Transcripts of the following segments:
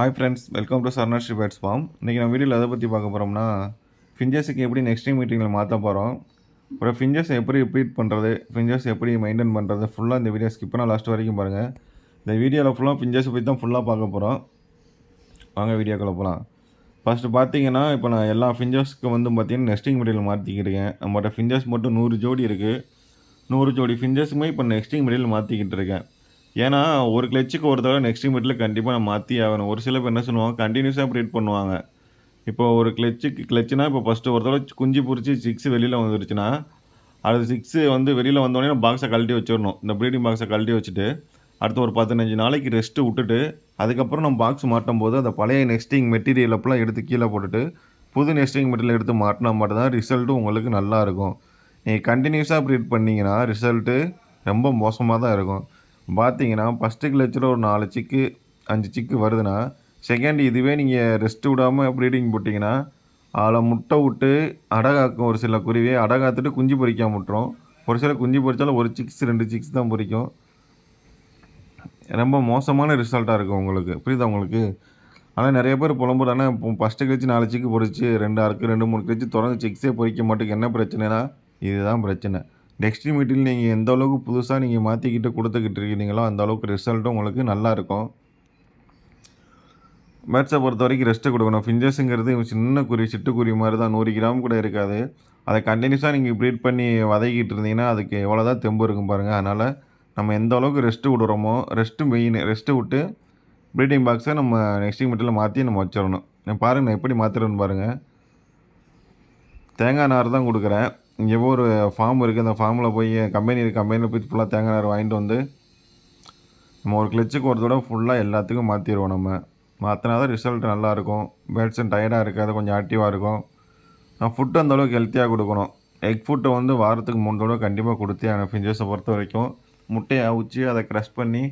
Hi friends, welcome to Saranasri pets farm. இன்றைக்கி நம்ம வீடியோவில் எதை பற்றி பார்க்க போகிறோம்னா, ஃபிஞ்சஸுக்கு எப்படி நெக்ஸ்ட் மீட்டிங்கில் மாற்ற போகிறோம், அப்புறம் ஃபிஞ்சஸ் எப்படி ரிப்பீட் பண்ணுறது, ஃபிஞ்சஸ் எப்படி மெயின்டைன் பண்ணுறது, ஃபுல்லாக இந்த வீடியோ ஸ்கிப் பண்ணால் லாஸ்ட் வரைக்கும் பாருங்கள். இந்த வீடியோவில் ஃபுல்லாக ஃபிஞ்சஸை பற்றி தான் ஃபுல்லாக பார்க்க போகிறோம். வாங்க வீடியோக்குள்ளே போகலாம். ஃபஸ்ட்டு பார்த்தீங்கன்னா, இப்போ நான் எல்லா ஃபிஞ்சஸ்க்கு வந்து பார்த்தீங்கன்னா நெஸ்டிங் மெட்டீரியல் மாற்றிக்கிட்டு நம்மகிட்ட ஃபிஞ்சஸ் மட்டும் 100 ஜோடி இருக்குது. 100 ஜோடி ஃபிஞ்சஸுமே இப்போ நெஸ்டிங் மெட்டீரியல் மாற்றிக்கிட்டு இருக்கேன். ஏன்னா, ஒரு கிளச்சுக்கு ஒரு தடவை நெக்ஸ்ட் மெட்டீரியல் கண்டிப்பாக நான் மாற்றியே ஆகணும். ஒரு சில பேர் என்ன சொல்லுவாங்க, கண்டினியூஸாக ப்ரீட் பண்ணுவாங்க. இப்போ ஒரு கிளச்சுனா இப்போ ஃபஸ்ட்டு ஒரு தடவை குஞ்சு பொரிச்சு 6 வெளியில் வந்துருச்சுன்னா, அது 6 வந்து வெளியில் வந்தோடனே பாக்ஸை கழட்டி வச்சிடணும். இந்த ப்ரீடிங் பாக்ஸை கழட்டி வச்சுட்டு, அடுத்து ஒரு 15 நாளைக்கு ரெஸ்ட்டு விட்டுட்டு, அதுக்கப்புறம் நம்ம பாக்ஸ் மாட்டும் போது அந்த பழைய நெஸ்டிங் மெட்டீரியல் அப்பெல்லாம் எடுத்து கீழே போட்டுட்டு, புது நெஸ்டிங் மெட்டீரியல் எடுத்து மாட்டினா மட்டும்தான் ரிசல்ட்டும் உங்களுக்கு நல்லாயிருக்கும். நீங்கள் கண்டினியூஸாக ப்ரீட் பண்ணிங்கன்னா ரிசல்ட்டு ரொம்ப மோசமாக தான் இருக்கும். பார்த்தீங்கன்னா ஃபஸ்ட்டு கிளச்சில் ஒரு 4 சிக்கு 5 சிக்கு வருதுன்னா, செகண்ட் இதுவே நீங்கள் ரெஸ்ட்டு விடாமல் ப்ரீடிங் போட்டிங்கன்னா, அதில் முட்டை விட்டு அடகாக்கும். ஒரு சில குருவி அடகாத்துட்டு குஞ்சு பொரிக்காம விட்டுரும். ஒரு சில குஞ்சு பொரித்தாலும் ஒரு சிக்ஸ் 2 சிக்ஸ் தான் பொரிக்கும். ரொம்ப மோசமான ரிசல்ட்டாக இருக்கும் உங்களுக்கு. புரியுதா உங்களுக்கு? ஆனால் நிறைய பேர் புலம்புறாங்க, இப்போ ஃபஸ்ட்டு கிளச்சி 4 சிக்கு பொரிச்சு 2 அறுக்கு 2 3 கிளச்சி தொடர்ந்து சிக்ஸே பொரிக்க மாட்டேங்குது. என்ன பிரச்சனைனா இதுதான் பிரச்சனை. நெக்ஸ்ட் மீட்டில் நீங்கள் எந்த அளவுக்கு புதுசாக நீங்கள் மாற்றிக்கிட்டு கொடுத்துக்கிட்டு இருக்கீங்களோ அந்த அளவுக்கு ரிசல்ட்டும் உங்களுக்கு நல்லாயிருக்கும். பேட்ஸை பொறுத்த வரைக்கும் ரெஸ்ட்டு கொடுக்கணும். ஃபிஞ்சஸுங்கிறது சின்ன குருவி, சிட்டுக்குருவி மாதிரி தான், 100 கிராம் கூட இருக்காது. அதை கண்டினியூஸாக நீங்கள் ப்ரீட் பண்ணி வதக்கிட்டு இருந்தீங்கன்னா அதுக்கு எவ்வளோ தான் தெம்பு இருக்கும் பாருங்கள். அதனால் நம்ம எந்த அளவுக்கு ரெஸ்ட்டு விடுறோமோ, ரெஸ்ட்டு மெயின், ரெஸ்ட்டு விட்டு ப்ரீடிங் பாக்ஸை நம்ம நெக்ஸ்ட் மீட்டில் மாற்றி நம்ம வச்சிடணும். பாருங்கள் நான் எப்படி மாற்றுறேன்னு பாருங்கள். தேங்காய் நார் தான் கொடுக்குறேன். இங்கே ஒரு ஃபார்ம் இருக்குது, அந்த ஃபார்மில் போய் கம்பெனியில் போய் ஃபுல்லாக தேங்காய் நார் வாங்கிட்டு வந்து நம்ம ஒரு கிளச்சுக்கு ஒரு தடவை ஃபுல்லாக எல்லாத்துக்கும் மாற்றிடுவோம். நம்ம மாற்றினா தான் ரிசல்ட் நல்லாயிருக்கும். பேர்ட்ஸும் டயர்டாக இருக்காது, கொஞ்சம் ஆக்டிவாக இருக்கும். நான் ஃபுட்டு அந்தளவுக்கு ஹெல்த்தியாக கொடுக்கணும். எக் ஃபுட்டை வந்து வாரத்துக்கு 3 தடவை கண்டிப்பாக கொடுத்தே ஆகணும். ஃபிஞ்சஸை பொறுத்த வரைக்கும் முட்டையை அவிச்சு அதை க்ரஷ் பண்ணி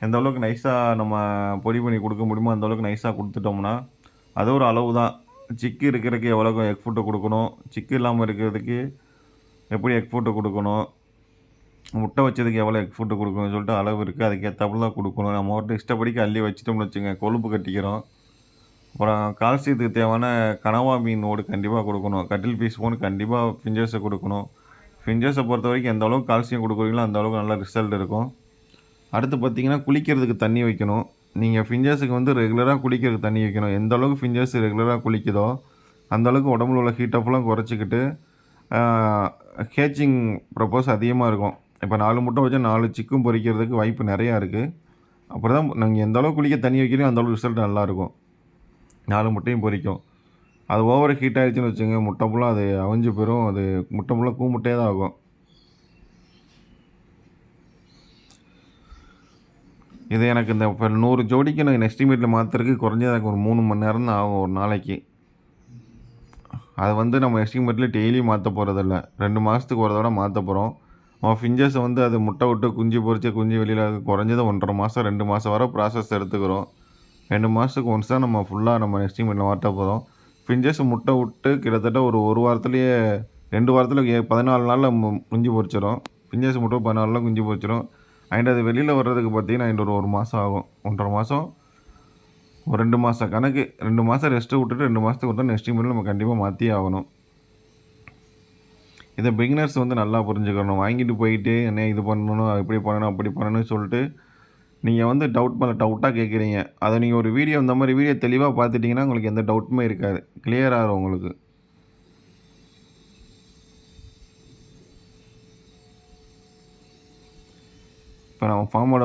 எந்த அளவுக்கு நைஸாக நம்ம பொடி பண்ணி கொடுக்க முடியுமோ அந்தளவுக்கு நைஸாக கொடுத்துட்டோம்னா அது ஒரு அளவு தான். சிக்கு இருக்கிறதுக்கு எவ்வளோ எக் ஃபுட்டை கொடுக்கணும், சிக்கு இல்லாமல் இருக்கிறதுக்கு எப்படி எக் ஃபுட்டு கொடுக்கணும், முட்டை வச்சதுக்கு எவ்வளோ எக் ஃபுட்டு கொடுக்கணும்னு சொல்லிட்டு அளவு இருக்குது. அதுக்கேற்றப்பல தான் கொடுக்கணும். நம்ம மட்டும் இஷ்டப்படிக்கு அள்ளி வச்சிட்டோம்னு வச்சுங்க, கொழுப்பு கட்டிக்கிறோம். அப்புறம் கால்சியத்துக்கு தேவையான கனவா மீன் ஓடு கண்டிப்பாக கொடுக்கணும். கட்டில் பீஸ் போன் கண்டிப்பாக ஃபிஞ்சஸை கொடுக்கணும். ஃபிஞ்சஸை பொறுத்த வரைக்கும் எந்த அளவுக்கு கால்சியம் கொடுக்குறீங்களோ அந்த அளவுக்கு நல்ல ரிசல்ட் இருக்கும். அடுத்து பார்த்திங்கன்னா குளிக்கிறதுக்கு தண்ணி வைக்கணும். நீங்கள் ஃபிஞ்சஸுக்கு வந்து ரெகுலராக குளிக்கிறதுக்கு தண்ணி வைக்கணும். எந்த அளவுக்கு ஃபிஞ்சஸ் ரெகுலராக குளிக்குதோ அந்தளவுக்கு உடம்புல உள்ள ஹீட்டப்லாம் குறைச்சிக்கிட்டு கேச்சிங் ப்ரப்போஸ் அதிகமாக இருக்கும். இப்போ 4 முட்டை வச்சா 4 சிக்கும் பொரிக்கிறதுக்கு வாய்ப்பு நிறையா இருக்குது. அப்புறம் தான் நீங்கள் எந்த அளவுக்கு குளிக்க தண்ணி வைக்கிறீங்க அந்தளவுக்கு ரிசல்ட் நல்லாயிருக்கும். 4 முட்டையும் பொரிக்கும். அது ஓவர் ஹீட் ஆகிடுச்சுன்னு வச்சுங்க, முட்டை ஃபுல்லாக அது அவிஞ்சு போயிடும். அது முட்டை ஃபுல்லாக கூமுட்டையே தான் ஆகும். இது எனக்கு இந்த 100 ஜோடிக்கு நான் நெக்ஸ்ட் மீட்டில் மாற்றுறதுக்கு குறைஞ்சது எனக்கு ஒரு 3 மணி நேரம் தான் ஆகும் ஒரு நாளைக்கு. அதை வந்து நம்ம நெக்ஸ்ட் மீட்டில் டெய்லியும் மாற்ற போகிறதில்ல, 2 மாதத்துக்கு ஒரு தடவை மாற்ற போகிறோம். ஃபிஞ்சஸை வந்து அது முட்டை விட்டு குஞ்சு பொரிச்சு குஞ்சு வெளியில் குறைஞ்சது 1.5 மாதம் 2 மாதம் வர ப்ராசஸ் எடுத்துக்கிறோம். 2 மாதத்துக்கு ஒன்ஸ் தான் நம்ம ஃபுல்லாக நம்ம நெக்ஸ்ட் மீட்டில் மாற்ற போகிறோம். ஃபிஞ்சஸ் முட்டை விட்டு கிட்டத்தட்ட ஒரு வாரத்துலேயே 2 வாரத்தில் 14 நாளில் குஞ்சு பொரிச்சிடும். ஃபிஞ்சஸ் முட்டை 14 நாளில் குஞ்சு பொரிச்சிடும். அது வெளியில் வர்றதுக்கு பார்த்திங்கன்னா ஒரு மாதம் ஆகும். 1.5 மாதம், ஒரு 2 மாதம் கணக்கு. 2 மாதம் ரெஸ்ட்டு விட்டுட்டு 2 மாதத்துக்கு ஒரு நெக்ஸ்ட் மீட்டில் நம்ம கண்டிப்பாக மாற்றியே ஆகணும். இதை பிகினர்ஸ் வந்து நல்லா புரிஞ்சுக்கணும். வாங்கிட்டு போயிட்டு என்ன இது பண்ணணும், இப்படி பண்ணணும், அப்படி பண்ணணும்னு சொல்லிட்டு நீங்கள் வந்து டவுட்டாக கேட்குறீங்க. அதை நீங்கள் ஒரு வீடியோ இந்த மாதிரி வீடியோ தெளிவாக பார்த்துட்டிங்கன்னா உங்களுக்கு எந்த டவுட்டுமே இருக்காது, கிளியர் ஆகும் உங்களுக்கு. இப்போ நம்ம ஃபார்மோட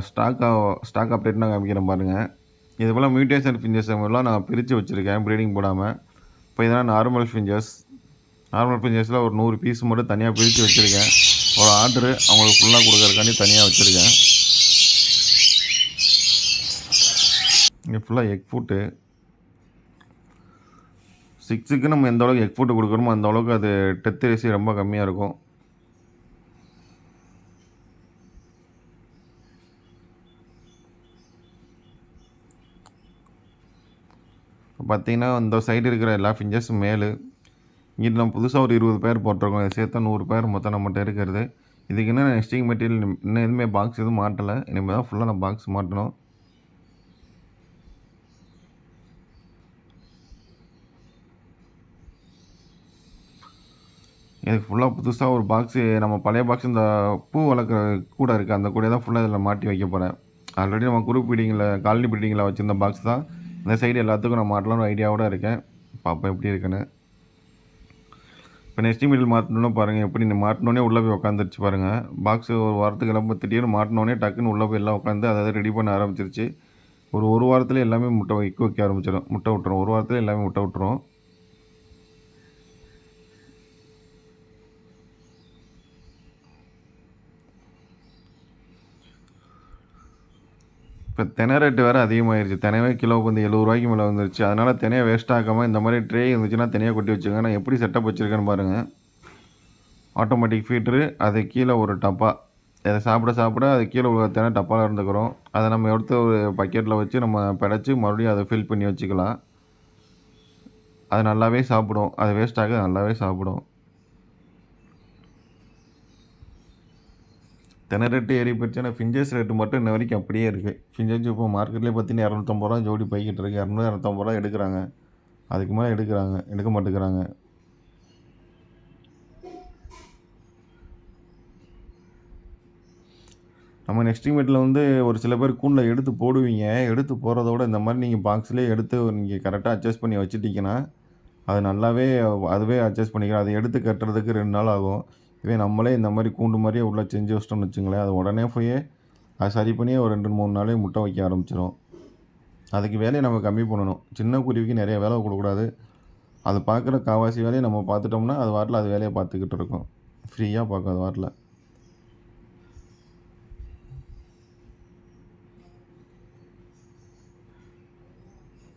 ஸ்டாக் அப்டேட் நான் காமிக்கிறேன் பாருங்கள். இது போல் மியூட்டேஷன் ஃபிஞ்சஸ் எல்லாம் நான் பிரித்து வச்சுருக்கேன் ப்ரீடிங் போடாமல். இப்போ இதெல்லாம் நார்மல் ஃபிஞ்சஸில் ஒரு 100 பீஸ் மட்டும் தனியாக பிரித்து வச்சுருக்கேன். ஒரு ஆர்டரு அவங்களுக்கு ஃபுல்லாக கொடுக்குறதுக்காண்டி தனியாக வச்சுருக்கேன். இங்கே ஃபுல்லாக எக் ஃபுட்டு 6க்கு நம்ம எந்த அளவுக்கு எக் ஃபுட்டு கொடுக்குறோமோ அந்த அளவுக்கு அது டெத் ரேஷியோ ரொம்ப கம்மியாக இருக்கும். பார்த்திங்கன்னா இந்த சைடு இருக்கிற எல்லா ஃபிஞ்சஸும் மேலு. இங்கிட்டு நம்ம புதுசாக ஒரு 20 பேர் போட்டிருக்கோம். இதை சேர்த்தா 100 பேர் மொத்தம் நம்மகிட்ட இருக்கிறது. இதுக்கு என்ன நெஸ்டிங் மெட்டீரியல் இன்னும் எதுவுமே பாக்ஸ் எதுவும் மாட்டலை. இனிமேல் தான் ஃபுல்லாக நான் பாக்ஸ் மாட்டணும். இதுக்கு ஃபுல்லாக புதுசாக ஒரு பாக்ஸு நம்ம பழைய பாக்ஸ் இந்த பூ வளர்க்குற கூடை இருக்குது, அந்த கூடையை தான் ஃபுல்லாக இதில் மாட்டி வைக்க போகிறேன். ஆல்ரெடி நம்ம குரூப் பீடிங்கில் காலனி பீடிங்கில் வச்சுருந்த பாக்ஸ் தான் இந்த சைடு எல்லாத்துக்கும் நான் மாட்டலாம்னு ஐடியாவோட இருக்கேன். பார்ப்போம் எப்படி இருக்குன்னு. இப்போ நெக்ஸ்ட் மீட்டர் மாட்டணும்னு பாருங்கள், எப்படி மாட்டினோடனே உள்ளே போய் உட்காந்துருச்சு பாருங்கள். பாக்ஸு ஒரு வாரத்துக்கு எல்லாம் திடீர்னு மாட்டினோடனே டக்குன்னு உள்ளே போய் எல்லாம் உட்காந்து அதை ரெடி பண்ண ஆரம்பிச்சிருச்சு. ஒரு வாரத்தில் எல்லாமே முட்டை வைக்க ஆரம்பிச்சிடும், முட்டை விட்டுரும். ஒரு வாரத்தில் எல்லாமே முட்டை விட்டுரும். இப்போ தினை ரேட்டு வேறு அதிகமாகிடுச்சு. தினைவே கிலோவுக்கு வந்து 70 ரூபாய்க்கு மேலே வந்துருச்சு. அதனால் தினையை வேஸ்ட் ஆக்காமல் இந்த மாதிரி ட்ரே இருந்துச்சுன்னா தினையை கொட்டி வச்சுங்க. நான் எப்படி செட்டப் வச்சுருக்கேன்னு பாருங்கள். ஆட்டோமேட்டிக் ஃபீட்ரு, அது கீழே ஒரு டப்பா. அதை சாப்பிட அது கீழே உள்ள தினை டப்பாவில் இருந்துக்கிறோம். அதை நம்ம எடுத்து ஒரு பக்கெட்டில் வச்சு நம்ம பிடைச்சி மறுபடியும் அதை ஃபில் பண்ணி வச்சுக்கலாம். அது நல்லாவே சாப்பிடும். அது வேஸ்ட் ஆக நல்லாவே சாப்பிடும். தினை ரேட்டு ஏறி போயிடுச்சு. ஆனால் ஃபிஞ்சஸ் ரேட்டு மட்டும் இன்ன வரைக்கும் அப்படியே இருக்குது. ஃபிஞ்சஸ் இப்போ மார்க்கெட்லேயே பார்த்தீங்கன்னா 250 ரூபா ஜோடி போய்கிட்டு இருக்குது. 200 250 ரூபா எடுக்கிறாங்க. அதுக்கு மேலே எடுக்க மாட்டேங்கிறாங்க. நம்ம நெக்ஸ்ட் மீட்டில் வந்து ஒரு சில பேர் கூண்டில் எடுத்து போடுவீங்க. எடுத்து போடுறத விட இந்த மாதிரி நீங்கள் பாக்ஸ்லேயே எடுத்து நீங்கள் கரெக்டாக அட்ஜஸ்ட் பண்ணி வச்சுட்டிங்கன்னா அது நல்லாவே அதுவே அட்ஜஸ்ட் பண்ணிக்கிறோம். அதை எடுத்து கட்டுறதுக்கு 2 நாள் ஆகும். இதே நம்மளே இந்த மாதிரி கூண்டு மாதிரியே உள்ளே செஞ்சு வச்சிட்டோம்னு வச்சுங்களேன், அது உடனே போய் அதை சரி பண்ணி ஒரு 2 3 நாளே முட்டை வைக்க ஆரம்பிச்சிடும். அதுக்கு வேலையை நம்ம கம்மி பண்ணணும். சின்ன குருவிக்கு நிறைய வேலை கொடுக்கக்கூடாது. அது பார்க்குற காவாசி வேலையை நம்ம பார்த்துட்டோம்னா அது வாட்டில் அது வேலையை பார்த்துக்கிட்டு இருக்கும். ஃப்ரீயாக பார்க்கும் அது வாட்டில்.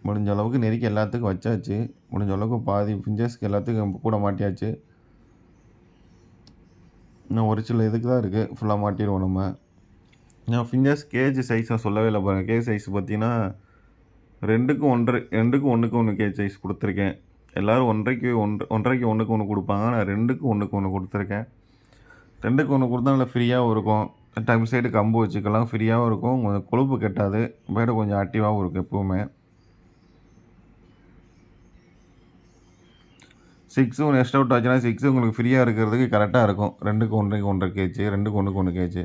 முடிஞ்ச அளவுக்கு நெருக்கி எல்லாத்துக்கும் வச்சாச்சு. முடிஞ்ச அளவுக்கு பாதி ஃபிஞ்சஸ்க்கு எல்லாத்துக்கும் கூட மாட்டியாச்சு. இன்னும் ஒரு சில இதுக்கு தான் இருக்குது, ஃபுல்லாக மாட்டிடுவோம் நம்ம. நான் ஃபிங்கர்ஸ் கேஜ் சைஸை சொல்லவே இல்லை பாருங்கள். கேஜ் சைஸ் பார்த்தீங்கன்னா 2க்கு 1.5 2க்கு 1க்கு 1 கேஜ் சைஸ் கொடுத்துருக்கேன். எல்லோரும் 1.5க்கு 1க்கு 1 கொடுப்பாங்க. நான் 2க்கு 1க்கு 1 கொடுத்துருக்கேன். 2க்கு 1 கொடுத்தா நல்லா ஃப்ரீயாகவும் இருக்கும். டைம் சைடு கம்பு வச்சுக்கலாம், ஃப்ரீயாகவும் இருக்கும். கொஞ்சம் கொழுப்பு கட்டாது, பேடு கொஞ்சம் ஆக்டிவாகவும் இருக்கும் எப்போவுமே. 6 நெக்ஸ்ட் அவுட் ஆச்சுன்னா 6 உங்களுக்கு ஃப்ரீயாக இருக்கிறதுக்கு கரெக்டாக இருக்கும். 2க்கு 1க்கு 1.5 கேஜ், 2க்கு 1க்கு 1 கேஜ்.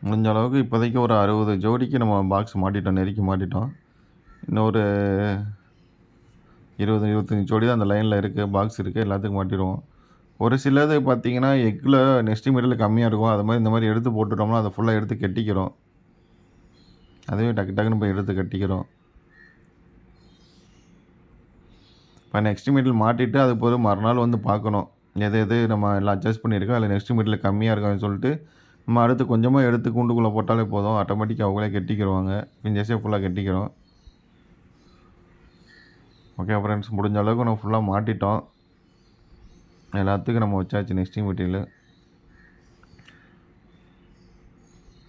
முடிஞ்ச அளவுக்கு இப்போதைக்கு ஒரு 60 ஜோடிக்கு நம்ம பாக்ஸ் மாட்டிட்டோம், நெருக்கி மாட்டிட்டோம். இன்னும் ஒரு 20 25 ஜோடி தான் அந்த லைனில் இருக்குது, பாக்ஸ் இருக்குது. எல்லாத்துக்கும் மாட்டிடுவோம். ஒரு சிலது பார்த்தீங்கன்னா எக்கில் நெக்ஸ்ட் மெட்டீரியல் கம்மியாக இருக்கும். அது மாதிரி இந்த மாதிரி எடுத்து போட்டுட்டோம்னா அதை ஃபுல்லாக எடுத்து கட்டிக்கிறோம். அதுவே டக்குன்னு போய் எடுத்து கட்டிக்கிறோம். இப்போ நெக்ஸ்ட் மெட்டீரியல் மாட்டிட்டு அது போது மறுநாள் வந்து பார்க்கணும். எது நம்ம எல்லாம் அட்ஜஸ்ட் பண்ணியிருக்கோம், அதில் நெக்ஸ்ட் மெட்டீரியல் கம்மியாக இருக்கான்னு சொல்லிட்டு நம்ம அடுத்து கொஞ்சமாக எடுத்து கூண்டுக்குள்ளே போட்டாலே போதும். ஆட்டோமேட்டிக்காக அவங்களே கட்டிக்கிடுவாங்க. பிஞ்சஸே ஃபுல்லாக கட்டிக்கிறோம். ஓகே ஃப்ரெண்ட்ஸ், முடிஞ்ச அளவுக்கு நம்ம ஃபுல்லாக மாட்டிட்டோம். எல்லாத்துக்கும் நம்ம வச்சாச்சு நெக்ஸ்ட் மெட்டீரியல்.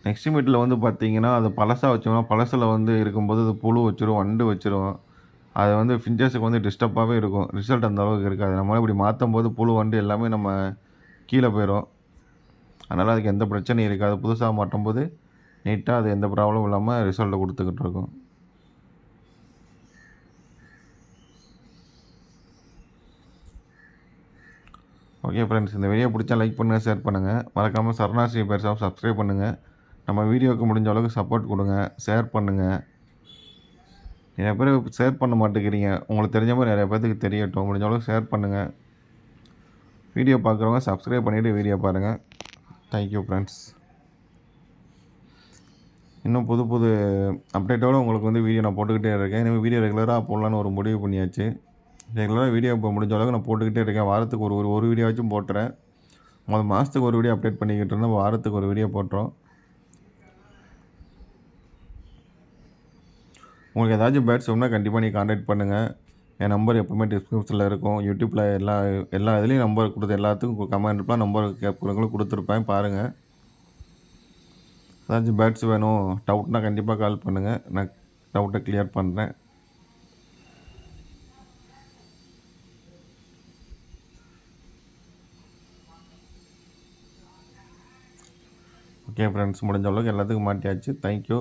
நெக்ஸ்ட் மெட்டீரியல் வந்து பார்த்திங்கன்னா அது பழசாக வச்சோம்னா பழசில் வந்து இருக்கும்போது அது புழு வச்சிரும், வண்டு வச்சிரும். அது வந்து ஃபிஞ்சஸுக்கு வந்து டிஸ்டர்பாகவே இருக்கும். ரிசல்ட் அந்த அளவுக்கு இருக்காது. நம்மளால் இப்படி மாற்றும் போது புழு வண்டு எல்லாமே நம்ம கீழே போயிடும். அதனால் அதுக்கு எந்த பிரச்சனையும் இருக்காது. புதுசாக மாட்டும்போது நீட்டாக அது எந்த ப்ராப்ளமும் இல்லாமல் ரிசல்ட்டை கொடுத்துக்கிட்டு இருக்கும். ஓகே ஃப்ரெண்ட்ஸ், இந்த வீடியோ பிடிச்சா லைக் பண்ணுங்கள், ஷேர் பண்ணுங்கள். மறக்காமல் சரணாஸ்ரீ பெருசாக சப்ஸ்கிரைப் பண்ணுங்கள். நம்ம வீடியோவுக்கு முடிஞ்ச அளவுக்கு சப்போர்ட் கொடுங்க, ஷேர் பண்ணுங்கள். நிறைய பேர் ஷேர் பண்ண மாட்டேங்கிறீங்க. உங்களுக்கு தெரிஞ்ச மாதிரி நிறைய பேருக்கு தெரியட்டும். முடிஞ்ச அளவுக்கு ஷேர் பண்ணுங்கள். வீடியோ பார்க்குறவங்க சப்ஸ்கிரைப் பண்ணிவிட்டு வீடியோ பாருங்கள். Thank you friends. இன்னும் புது அப்டேட்டோடு உங்களுக்கு வந்து வீடியோ நான் போட்டுக்கிட்டே இருக்கேன். இனிமேல் வீடியோ ரெகுலராக போடலான்னு ஒரு முடிவு பண்ணியாச்சு. ரெகுலராக வீடியோ இப்போ முடிஞ்ச அளவுக்கு நான் போட்டுக்கிட்டே இருக்கேன். வாரத்துக்கு ஒரு வீடியோவாச்சும் போட்டுறேன். மாதத்துக்கு ஒரு வீடியோ அப்டேட் பண்ணிக்கிட்டு இருந்தேன். வாரத்துக்கு ஒரு வீடியோ போட்டுறோம். உங்களுக்கு ஏதாச்சும் பேட்ஸ் வேணும்னா கண்டிப்பாக நீங்கள் கான்டாக்ட் பண்ணுங்கள். என் நம்பர் எப்போவுமே டிஸ்கிரிப்ஷனில் இருக்கும். யூடியூப்பில் எல்லா இதுலேயும் நம்பர் கொடுத்து எல்லாத்துக்கும் கமெண்ட்லாம் நம்பர் கொடுத்துருப்பேன், பாருங்கள். ஏதாச்சும் பேட்ஸ் வேணும் டவுட்னால் கண்டிப்பாக கால் பண்ணுங்கள். நான் டவுட்டை கிளியர் பண்ணுறேன். ஓகே ஃப்ரெண்ட்ஸ், முடிஞ்ச அளவுக்கு எல்லாத்துக்கும் மாட்டியாச்சு. தேங்க்யூ.